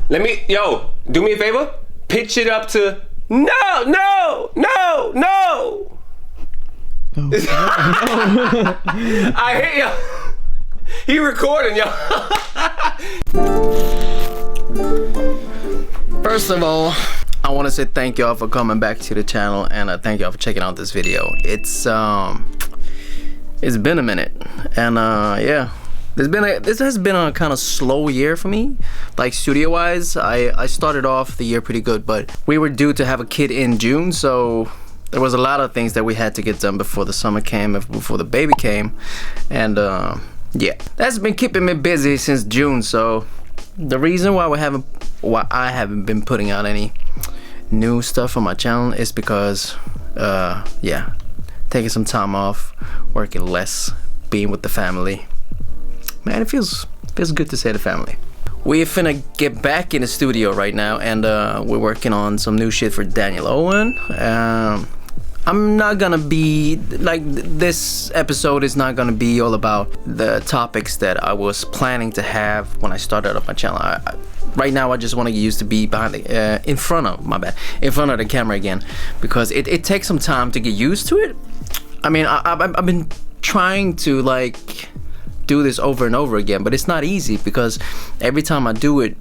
Let me, yo, do me a favor. Pitch it up to no. I hate y'all. He recording, y'all. First of all, I want to say thank y'all for coming back to the channel, and thank y'all for checking out this video. It's been a minute, and yeah, this has been a kind of slow year for me, like studio wise. I started off the year pretty good, but we were due to have a kid in June, so there was a lot of things that we had to get done before the summer came, before the baby came, and yeah, that's been keeping me busy since June. So the reason why I haven't been putting out any new stuff on my channel is because yeah, taking some time off, working less, being with the family. Man, it feels good to say the family. We're finna get back in the studio right now, and we're working on some new shit for Daniel Owen. I'm not gonna be like, this episode is not gonna be all about the topics that I was planning to have when I started up my channel. Right now I just want to use to be behind the in front of the camera again, because it takes some time to get used to it. I mean, I've been trying to like do this over and over again, but it's not easy, because every time I do it,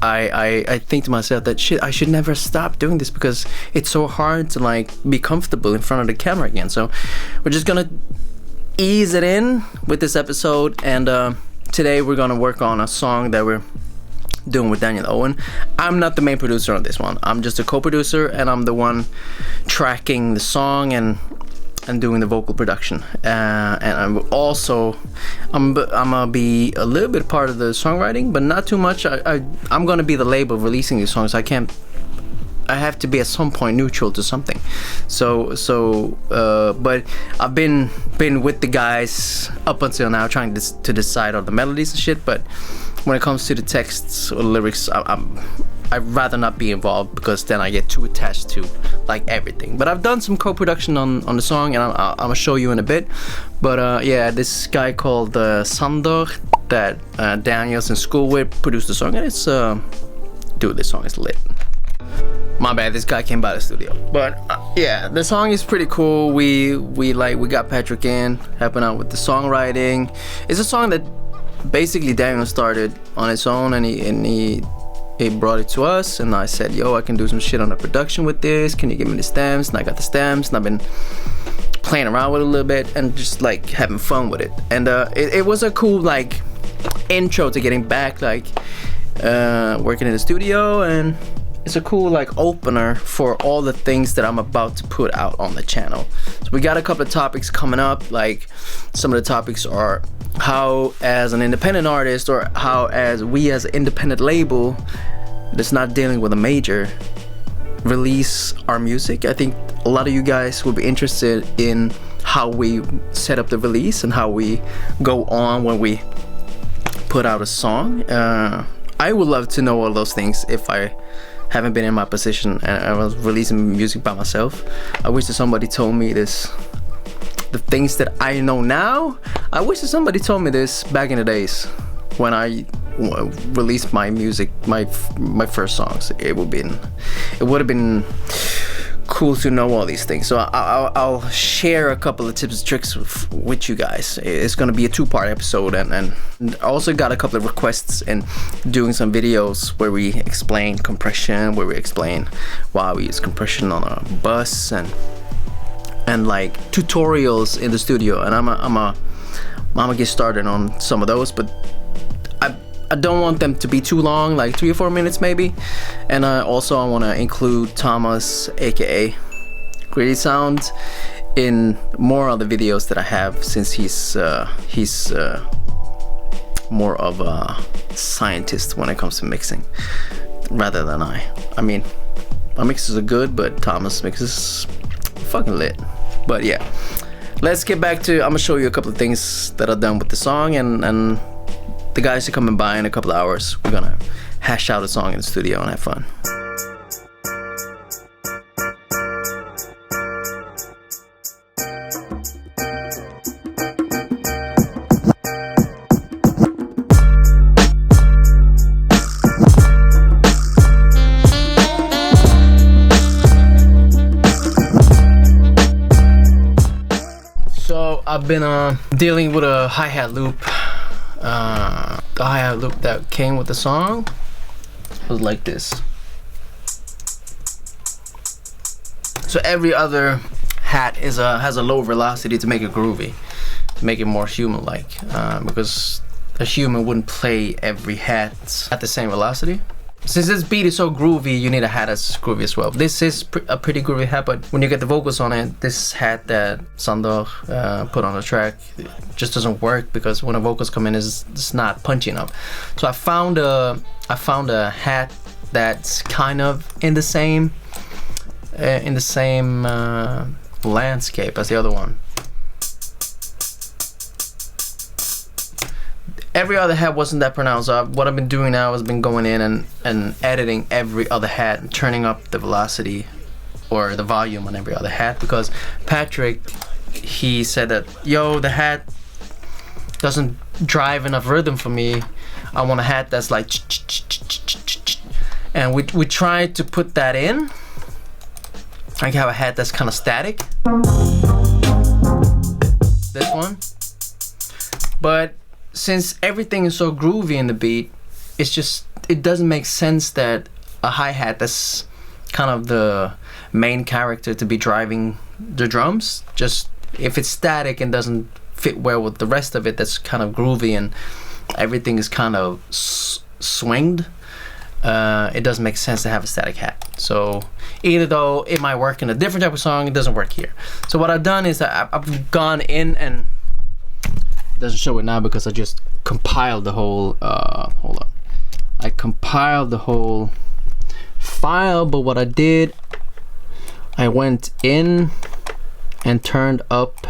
I think to myself that shit, I should never stop doing this, because it's so hard to like be comfortable in front of the camera again. So we're just gonna ease it in with this episode, and today we're gonna work on a song that we're doing with Daniel Owen. I'm not the main producer on this one. I'm just a co-producer, and I'm the one tracking the song and doing the vocal production. And I'm gonna be a little bit part of the songwriting, but not too much. I'm gonna be the label releasing these songs. I have to be at some point neutral to something. But I've been with the guys up until now, trying to decide on the melodies and shit. But when it comes to the texts or the lyrics, I'd rather not be involved, because then I get too attached to like everything. But I've done some co-production on the song, and I'm gonna show you in a bit. But yeah, this guy called Sander that Daniel's in school with produced the song, and it's dude, this song is lit. My bad, this guy came by the studio. But yeah, the song is pretty cool. We got Patrick in helping out with the songwriting. It's a song that basically Daniel started on its own, and he brought it to us, and I said, yo, I can do some shit on the production with this. Can you give me the stems? And I got the stems, and I've been playing around with it a little bit and just like having fun with it. And it was a cool like intro to getting back, like working in the studio, and it's a cool like opener for all the things that I'm about to put out on the channel. So we got a couple of topics coming up. Like, some of the topics are how, as an independent artist, or how as we as an independent label that's not dealing with a major, release our music. I think a lot of you guys will be interested in how we set up the release and how we go on when we put out a song. I would love to know all those things if I haven't been in my position and I was releasing music by myself. I wish that somebody told me this, the things that I know now. I wish that somebody told me this back in the days when I released my music, my first songs. It would have been cool to know all these things. So I'll share a couple of tips and tricks with you guys. It's gonna be a 2-part episode, and I also got a couple of requests in doing some videos where we explain compression, where we explain why we use compression on a bus, and like tutorials in the studio. And I'm gonna get started on some of those, but I don't want them to be too long, like 3 or 4 minutes maybe. And also I want to include Thomas, aka Gritty Sound, in more of the videos that I have, since he's more of a scientist when it comes to mixing rather than I mean, my mixes are good, but Thomas mixes fucking lit. But yeah, let's get back to, I'm gonna show you a couple of things that I've done with the song, and the guys are coming by in a couple of hours. We're gonna hash out a song in the studio and have fun. I've been dealing with a hi-hat loop. The hi-hat loop that came with the song was like this. So every other hat has a low velocity to make it groovy, to make it more human-like, because a human wouldn't play every hat at the same velocity. Since this beat is so groovy, you need a hat that's groovy as well. This is a pretty groovy hat, but when you get the vocals on it, this hat that Sander put on the track just doesn't work, because when the vocals come in, it's not punchy enough. So I found a hat that's kind of in the same landscape as the other one. Every other hat wasn't that pronounced. What I've been doing now has been going in and editing every other hat and turning up the velocity or the volume on every other hat, because Patrick, he said that, yo, the hat doesn't drive enough rhythm for me. I want a hat that's like, and we tried to put that in. I have a hat that's kind of static. This one. But since everything is so groovy in the beat, it doesn't make sense that a hi-hat that's kind of the main character to be driving the drums, just if it's static and doesn't fit well with the rest of it that's kind of groovy and everything is kind of swinged, it doesn't make sense to have a static hat. So either though it might work in a different type of song, it doesn't work here. So what I've done is that I've gone in, and it doesn't show it now because I just compiled the whole hold on, I compiled the whole file, but what I did, I went in and turned up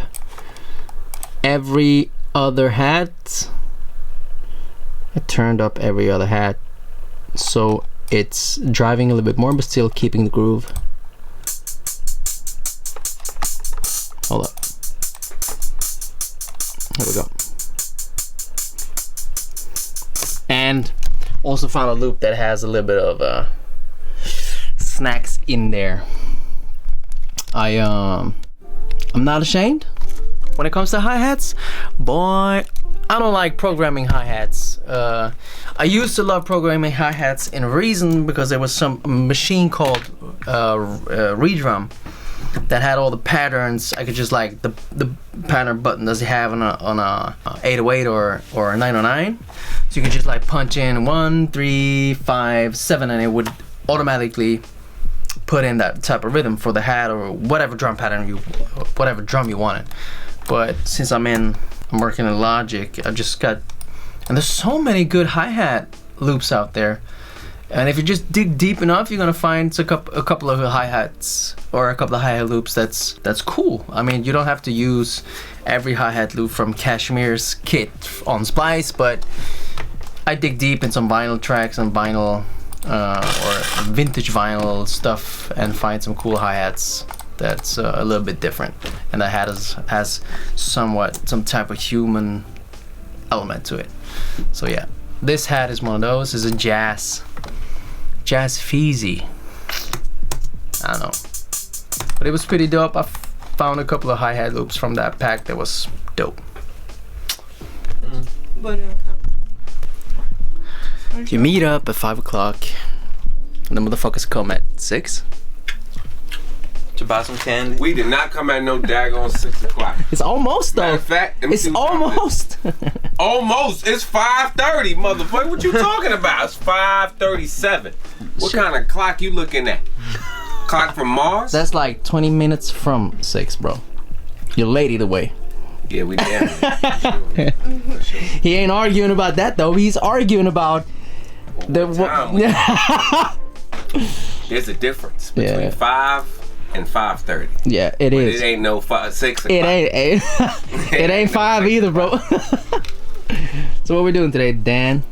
every other hat. I turned up every other hat so it's driving a little bit more but still keeping the groove. Hold up. Here we go. And also found a loop that has a little bit of snacks in there. I'm not ashamed when it comes to hi-hats. Boy, I don't like programming hi-hats. I used to love programming hi-hats in Reason because there was some machine called Redrum that had all the patterns. I could just like the pattern button does it have on a 808 or a 909. So you could just like punch in 1, 3, 5, 7 and it would automatically put in that type of rhythm for the hat or whatever drum pattern whatever drum you wanted. But since I'm working in Logic, I've just got, and there's so many good hi-hat loops out there. And if you just dig deep enough, you're gonna find a couple of hi-hats or a couple of hi-hat loops that's cool. I mean, you don't have to use every hi-hat loop from Kashmir's kit on Splice, but I dig deep in some vinyl tracks and vinyl or vintage vinyl stuff and find some cool hi-hats that's a little bit different, and that hat has somewhat some type of human element to it. So yeah, this hat is one of those. It's a jazz Feezy. I don't know, but it was pretty dope. I found a couple of hi-hat loops from that pack that was dope. You meet up at 5 o'clock and the motherfuckers come at 6 to buy some candy. We did not come at no daggone 6 o'clock. It's almost though. Matter of fact, it's almost. Almost. It's 5:30, motherfucker. What you talking about? It's 5:37. What kind of clock you looking at? Clock from Mars? That's like 20 minutes from 6, bro. You're late either way. Yeah, we damn. Sure. He ain't arguing about that though. He's arguing about There's a difference between 5 and 5:30. Yeah, it is. It ain't no 6 o'clock. It ain't 5 either, bro. So what we doing today, Dan?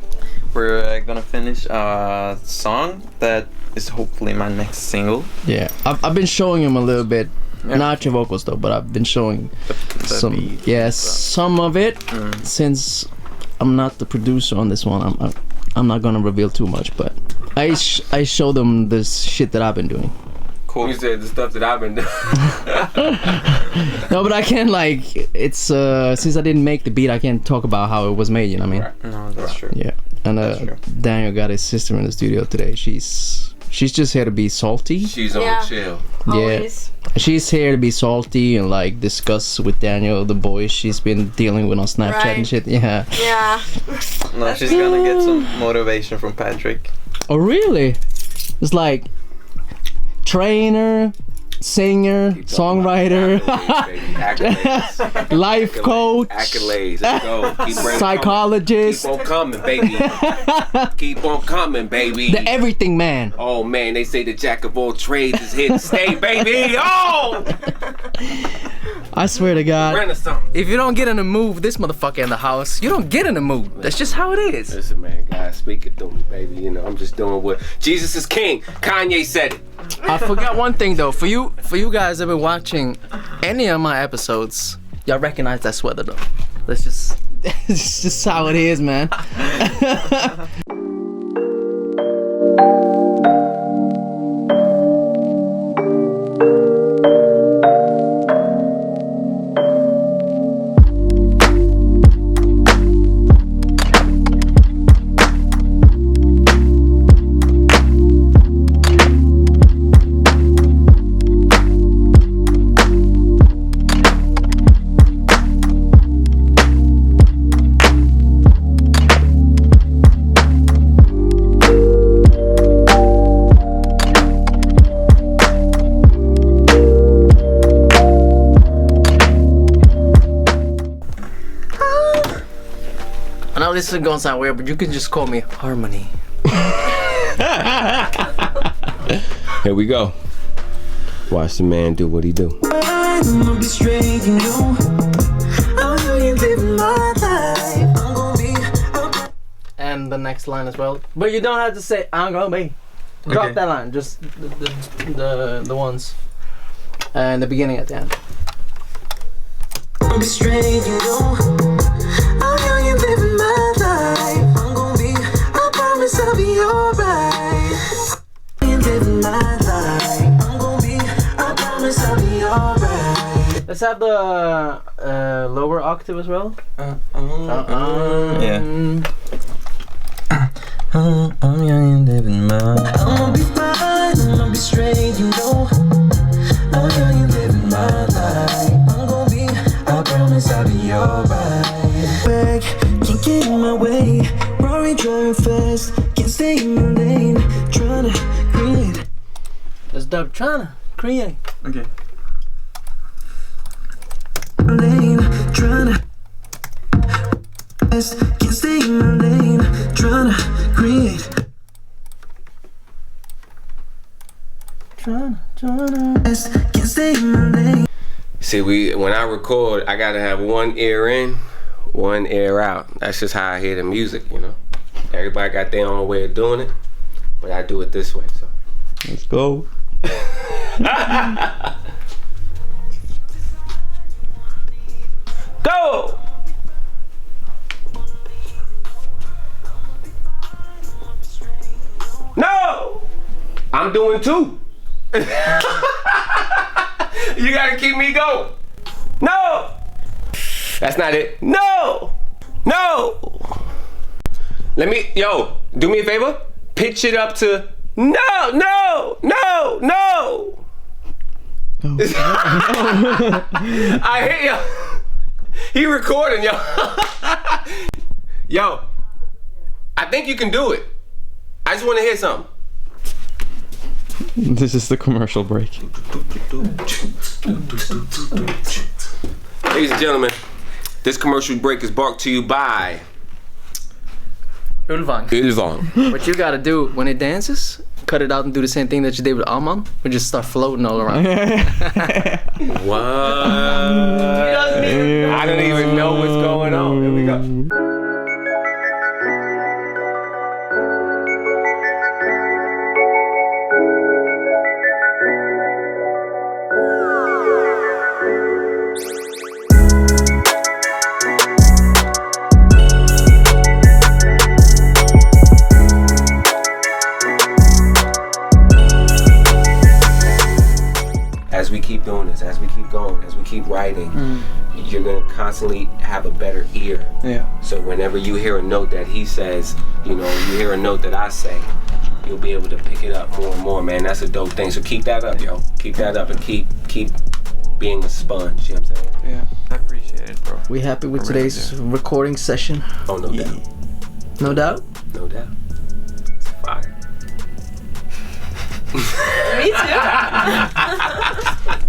We're gonna finish a song that is hopefully my next single. Yeah, I've been showing him a little bit. Yeah. Not your vocals though, but I've been showing some. Beat, some of it. Since I'm not the producer on this one, I'm not gonna reveal too much, but I show them this shit that I've been doing. cool. You said the stuff that I've been doing. No, but I can't like. It's since I didn't make the beat, I can't talk about how it was made. You know what I mean? Right. No, that's true. Yeah. And That's true. Daniel got his sister in the studio today. She's just here to be salty. She's on Yeah. chill. Always. She's here to be salty and like discuss with Daniel the boys she's been dealing with on Snapchat and Right. shit. Yeah. Yeah. No, she's gonna get some motivation from Patrick. Oh really? It's like trainer, singer, Keep talking songwriter, about accolades, baby. Accolades. life coach, Accolades. Let's go. Keep bringing it psychologist, coming. Keep on coming, baby. Keep on coming, baby. the everything man. Oh man, they say the jack of all trades is here to stay, baby. Oh, I swear to God. Renaissance. If you don't get in the mood, this motherfucker in the house, you don't get in the mood. That's just how it is. Listen, man, God, speak it through me, baby. You know, I'm just doing what Jesus is king. Kanye said it. I forgot one thing though. For you guys that have been watching any of my episodes, y'all recognize that sweater though. That's just it's just how it is, man. I know this is gonna sound weird, but you can just call me Harmony. Here we go. Watch the man do what he do. I'ma be straight, you know. I'm really living my life. I'm gonna be. And the next line as well. But you don't have to say I'm gonna be. Drop Okay. that line, just the ones. And the beginning at the end. I'ma be straight, you know. I'm really living my life. I'm gonna be. I promise I'll be alright. I'm living my life. I'm gonna be. I promise I'll be alright. Let's have the lower octave as well. Yeah. I'm young and living my life. I'ma be fine. I'ma be straight, you know. I'm young and living my life. I'm gonna be. I promise I'll be alright. Back, can't get in my way. Rory driving fast, can't stay in my lane. Tryna create. Let's dub trying to create. Okay. Lane, tryna. Can't stay in my lane. Tryna create. Trying to. Can't stay in my lane. See, when I record, I gotta have one ear in, one ear out. That's just how I hear the music, you know. Everybody got their own way of doing it, but I do it this way. So Let's go. go. No, I'm doing two. You gotta keep me going. No, that's not it. No, no. Let me, do me a favor. Pitch it up to no, no, no, no. I hate yo. He recording, yo. Yo, I think you can do it. I just want to hear something. This is the commercial break. Ladies and gentlemen, this commercial break is brought to you by Ulvang. Ulvang. What you gotta do when it dances, cut it out and do the same thing that you did with Alman, or just start floating all around. What? I don't even know what's going on. Here we go. us, as we keep going, as we keep writing, you're gonna constantly have a better ear. Yeah. So whenever you hear a note that he says, you know, you hear a note that I say, you'll be able to pick it up more and more, man. That's a dope thing. So keep that up, yo. Keep that up and keep being a sponge, you know what I'm saying? Yeah. I appreciate it, bro. We happy with I really today's recording session? Oh, no doubt. No doubt? No doubt. It's fire. Me too.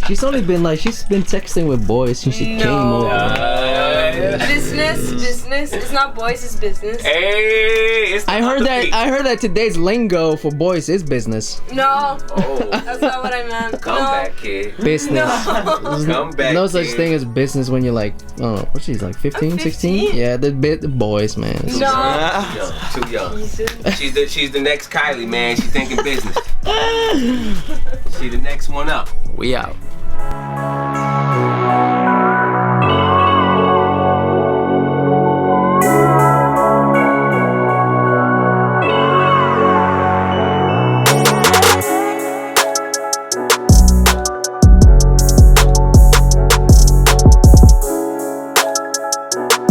She's been texting with boys since she came over. Business. It's not boys, it's business. Hey, it's I heard that today's lingo for boys is business. No, Oh, that's not what I meant. come back, kid. Business. No. There's Come back, no such kid. thing as business when you're like, oh, what's she's like 15, 16? 15? Yeah, the boys, man. No. Too young. She's the next Kylie, man. She's thinking business. She the next one up. We out.